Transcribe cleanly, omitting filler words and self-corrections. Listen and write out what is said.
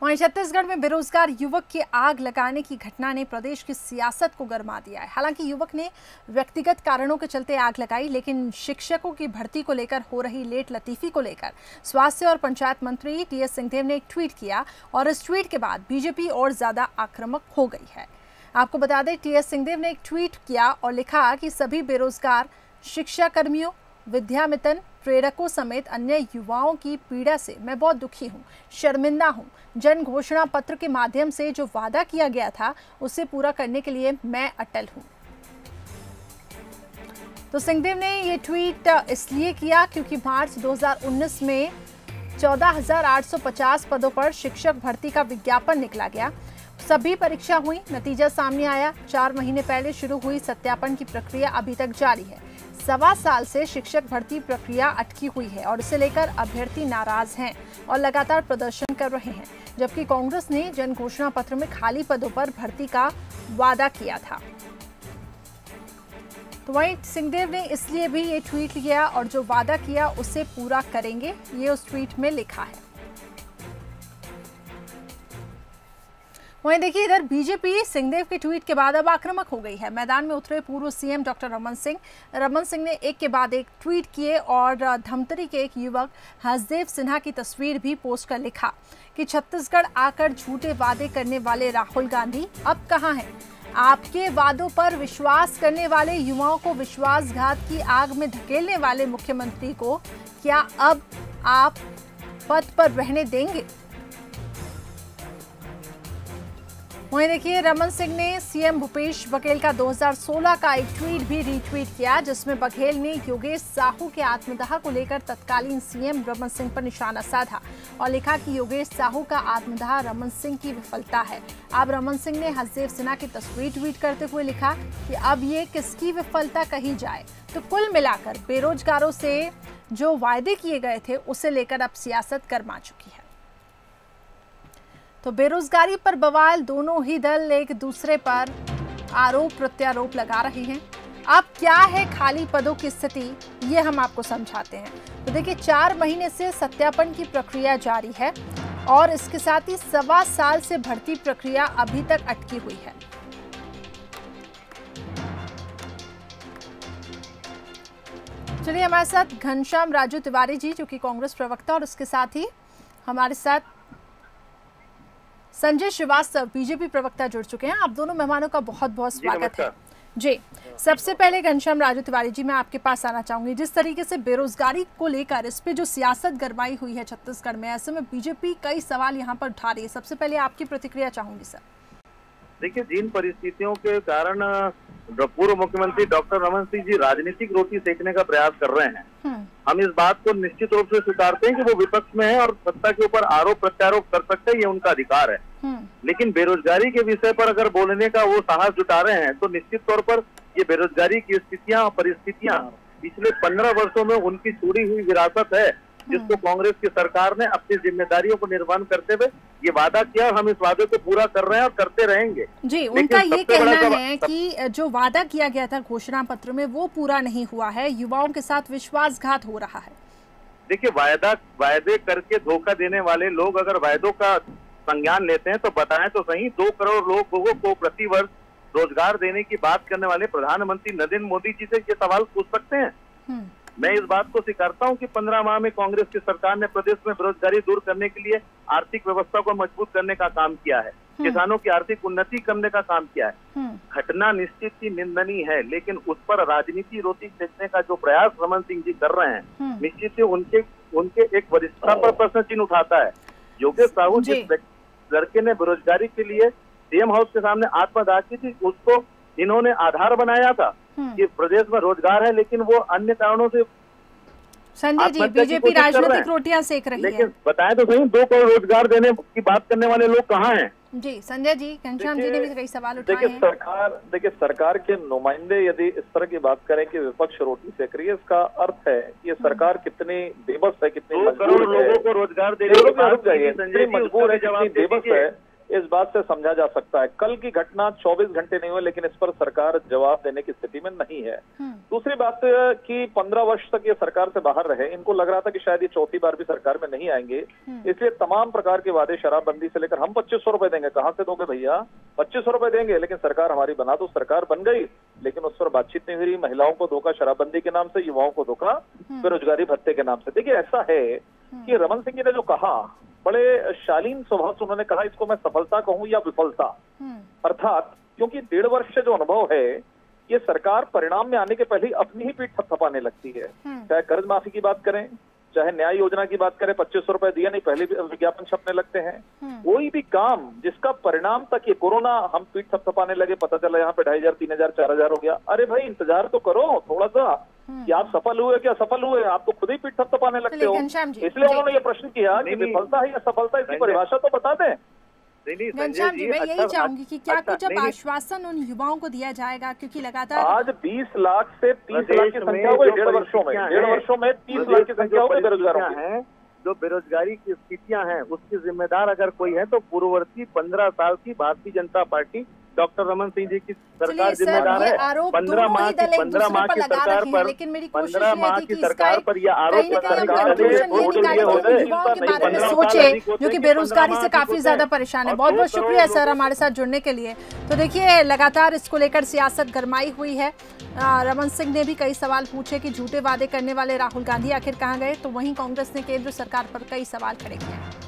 वहीं छत्तीसगढ़ में बेरोजगार युवक की आग लगाने की घटना ने प्रदेश की सियासत को गरमा दिया है। हालांकि युवक ने व्यक्तिगत कारणों के चलते आग लगाई, लेकिन शिक्षकों की भर्ती को लेकर हो रही लेट लतीफी को लेकर स्वास्थ्य और पंचायत मंत्री टीएस सिंहदेव ने एक ट्वीट किया और इस ट्वीट के बाद बीजेपी और ज्यादा आक्रामक हो गई है। आपको बता दें, टीएस सिंहदेव ने एक ट्वीट किया और लिखा कि सभी बेरोजगार शिक्षा कर्मियों, विद्यामितन, प्रेरकों समेत अन्य युवाओं की पीड़ा से मैं बहुत दुखी हूँ, शर्मिंदा हूँ। जन घोषणा पत्र के माध्यम से जो वादा किया गया था उसे पूरा करने के लिए मैं अटल हूँ। तो सिंहदेव ने ये ट्वीट इसलिए किया क्योंकि मार्च 2019 में 14,850 पदों पर शिक्षक भर्ती का विज्ञापन निकला गया। सभी परीक्षा हुई, नतीजा सामने आया। 4 महीने पहले शुरू हुई सत्यापन की प्रक्रिया अभी तक जारी है। 1.25 साल से शिक्षक भर्ती प्रक्रिया अटकी हुई है और इसे लेकर अभ्यर्थी नाराज हैं और लगातार प्रदर्शन कर रहे हैं, जबकि कांग्रेस ने जन घोषणा पत्र में खाली पदों पर भर्ती का वादा किया था। तो वहीं सिंहदेव ने इसलिए भी ये ट्वीट किया और जो वादा किया उसे पूरा करेंगे, ये उस ट्वीट में लिखा है। वहीं देखिए, इधर बीजेपी सिंहदेव के ट्वीट के बाद अब आक्रामक हो गई है। मैदान में उतरे पूर्व सीएम डॉक्टर रमन सिंह ने एक के बाद एक ट्वीट किए और धमतरी के एक युवक हसदेव सिन्हा की तस्वीर भी पोस्ट कर लिखा कि छत्तीसगढ़ आकर झूठे वादे करने वाले राहुल गांधी अब कहाँ हैं? आपके वादों पर विश्वास करने वाले युवाओं को विश्वासघात की आग में धकेलने वाले मुख्यमंत्री को क्या अब आप पद पर रहने देंगे? वहीं देखिए, रमन सिंह ने सीएम भूपेश बघेल का 2016 का एक ट्वीट भी रीट्वीट किया, जिसमें बघेल ने योगेश साहू के आत्मदाह को लेकर तत्कालीन सीएम रमन सिंह पर निशाना साधा और लिखा कि योगेश साहू का आत्मदाह रमन सिंह की विफलता है। अब रमन सिंह ने हसदेव सिन्हा की तस्वीर ट्वीट करते हुए लिखा कि अब ये किसकी विफलता कही जाए। तो कुल मिलाकर बेरोजगारों से जो वायदे किए गए थे उसे लेकर अब सियासत गरमा चुकी है। तो बेरोजगारी पर बवाल, दोनों ही दल एक दूसरे पर आरोप प्रत्यारोप लगा रहे हैं। अब क्या है खाली पदों की स्थिति, ये हम आपको समझाते हैं। तो देखिए, 4 महीने से सत्यापन की प्रक्रिया जारी है और इसके साथ ही 1.25 साल से भर्ती प्रक्रिया अभी तक अटकी हुई है। चलिए, हमारे साथ घनश्याम राजू तिवारी जी, जो कि कांग्रेस प्रवक्ता, और उसके साथ ही हमारे साथ संजय श्रीवास्तव, बीजेपी प्रवक्ता, जुड़ चुके हैं। आप दोनों मेहमानों का बहुत बहुत स्वागत है जी। सबसे पहले घनश्याम राजू तिवारी जी, मैं आपके पास आना चाहूंगी। जिस तरीके से बेरोजगारी को लेकर इस पे जो सियासत गरमाई हुई है छत्तीसगढ़ में, ऐसे में बीजेपी कई सवाल यहाँ पर उठा रही है। सबसे पहले आपकी प्रतिक्रिया चाहूंगी सर। देखिए, जिन परिस्थितियों के कारण पूर्व मुख्यमंत्री डॉक्टर रमन सिंह जी राजनीतिक रोटी सेकने का प्रयास कर रहे हैं, हम इस बात को निश्चित रूप से स्वीकारते हैं कि वो विपक्ष में है और सत्ता के ऊपर आरोप प्रत्यारोप कर सकते हैं, ये उनका अधिकार है। लेकिन बेरोजगारी के विषय पर अगर बोलने का वो साहस जुटा रहे हैं तो निश्चित तौर पर ये बेरोजगारी की स्थितियां और परिस्थितियां पिछले 15 वर्षों में उनकी छूटी हुई विरासत है, जिसको कांग्रेस की सरकार ने अपनी जिम्मेदारियों को निर्वहन करते हुए ये वादा किया। हम इस वादे को पूरा कर रहे हैं और करते रहेंगे जी। उनका ये कहना है कि जो वादा किया गया था घोषणा पत्र में वो पूरा नहीं हुआ है, युवाओं के साथ विश्वासघात हो रहा है। देखिए, वायदे करके धोखा देने वाले लोग अगर वायदों का संज्ञान लेते हैं तो बताएं तो सही। 2 करोड़ लोगों को प्रतिवर्ष रोजगार देने की बात करने वाले प्रधानमंत्री नरेंद्र मोदी जी से ये सवाल पूछ सकते हैं। मैं इस बात को स्वीकारता हूं कि 15 माह में कांग्रेस की सरकार ने प्रदेश में बेरोजगारी दूर करने के लिए आर्थिक व्यवस्था को मजबूत करने का काम किया है, किसानों की आर्थिक उन्नति करने का काम किया है। घटना निश्चित ही निंदनीय है, लेकिन उस पर राजनीति रोटी सेकने का जो प्रयास रमन सिंह जी कर रहे हैं, निश्चित ही उनके एक वरिष्ठता पर प्रश्न चिन्ह उठाता है। योगेश साहू जिस लड़के ने बेरोजगारी के लिए सीएम हाउस के सामने आत्मदाह की थी, उसको इन्होंने आधार बनाया था कि प्रदेश में रोजगार है, लेकिन वो अन्य कारणों से संजय जी, बीजेपी राजनीतिक रोटियां सेक रही है। लेकिन बताएं तो सही, 2 करोड़ रोजगार देने की बात करने वाले लोग कहाँ हैं? जी संजय जी, घनश्याम जी ने भी कई सवाल उठाए हैं। देखिए, सरकार के नुमाइंदे यदि इस तरह की बात करें कि विपक्ष रोटी सेक रही है, इसका अर्थ है ये सरकार कितनी बेबस है, कितनी 2 करोड़ लोगों को रोजगार देने की बात, मजबूर है, कितनी बेबस है इस बात से समझा जा सकता है। कल की घटना 24 घंटे नहीं हुए, लेकिन इस पर सरकार जवाब देने की स्थिति में नहीं है। दूसरी बात कि 15 वर्ष तक ये सरकार से बाहर रहे, इनको लग रहा था कि शायद ये चौथी बार भी सरकार में नहीं आएंगे, इसलिए तमाम प्रकार के वादे शराबबंदी से लेकर हम 2500 रुपए देंगे, कहां से दोगे भैया, 2500 रुपए देंगे, लेकिन सरकार हमारी बना दो। सरकार बन गई लेकिन उस पर बातचीत नहीं हुई। महिलाओं को धोखा शराबबंदी के नाम से, युवाओं को धोखा बेरोजगारी भत्ते के नाम से। देखिए ऐसा है कि रमन सिंह जी ने जो कहा, बड़े शालीन स्वभाव से उन्होंने कहा, इसको मैं सफलता कहूं या विफलता, अर्थात क्योंकि 1.5 वर्ष से जो अनुभव है, ये सरकार परिणाम में आने के पहले अपनी ही पीठ थपथपाने लगती है। चाहे कर्ज माफी की बात करें, चाहे न्याय योजना की बात करें, 2500 रुपए दिया नहीं, पहले विज्ञापन छपने लगते हैं। कोई भी काम जिसका परिणाम तक, ये कोरोना हम पीठ थपथपाने लगे, पता चला यहाँ पे 2500, 3000, 4000 हो गया। अरे भाई इंतजार तो करो थोड़ा सा कि आप सफल हुए क्या सफल हुए, आप तो खुद ही पीठ थपथपाने लगते हो। इसलिए उन्होंने ये प्रश्न किया कि विफलता है या सफलता, इसकी परिभाषा तो बता दें। घनश्याम जी, मैं यही चाहूंगी कि क्या कुछ अब आश्वासन उन युवाओं को दिया जाएगा, क्योंकि लगातार आज 20 लाख से 30 लाख की संख्या हुई 1.5 वर्षों में, 1.5 वर्षों में 30 लाख की संख्या हो गई बेरोजगारों की। जो बेरोजगारी की स्थितियां हैं उसकी जिम्मेदार अगर कोई है तो पूर्ववर्ती 15 साल की भारतीय जनता पार्टी डॉक्टर रमन सिंह जी की सरकार जिम्मेदार है। 15 माह की सरकार पर, लेकिन मेरी 15 माह की सरकार पर यह आरोप सोचे जो कि बेरोजगारी से काफी ज्यादा परेशान है। बहुत बहुत शुक्रिया सर हमारे साथ जुड़ने के लिए। तो देखिए लगातार इसको लेकर सियासत गरमाई हुई है। रमन सिंह ने भी कई सवाल पूछे कि झूठे वादे करने वाले राहुल गांधी आखिर कहाँ गए, तो वहीं कांग्रेस ने केंद्र सरकार पर कई सवाल खड़े किए।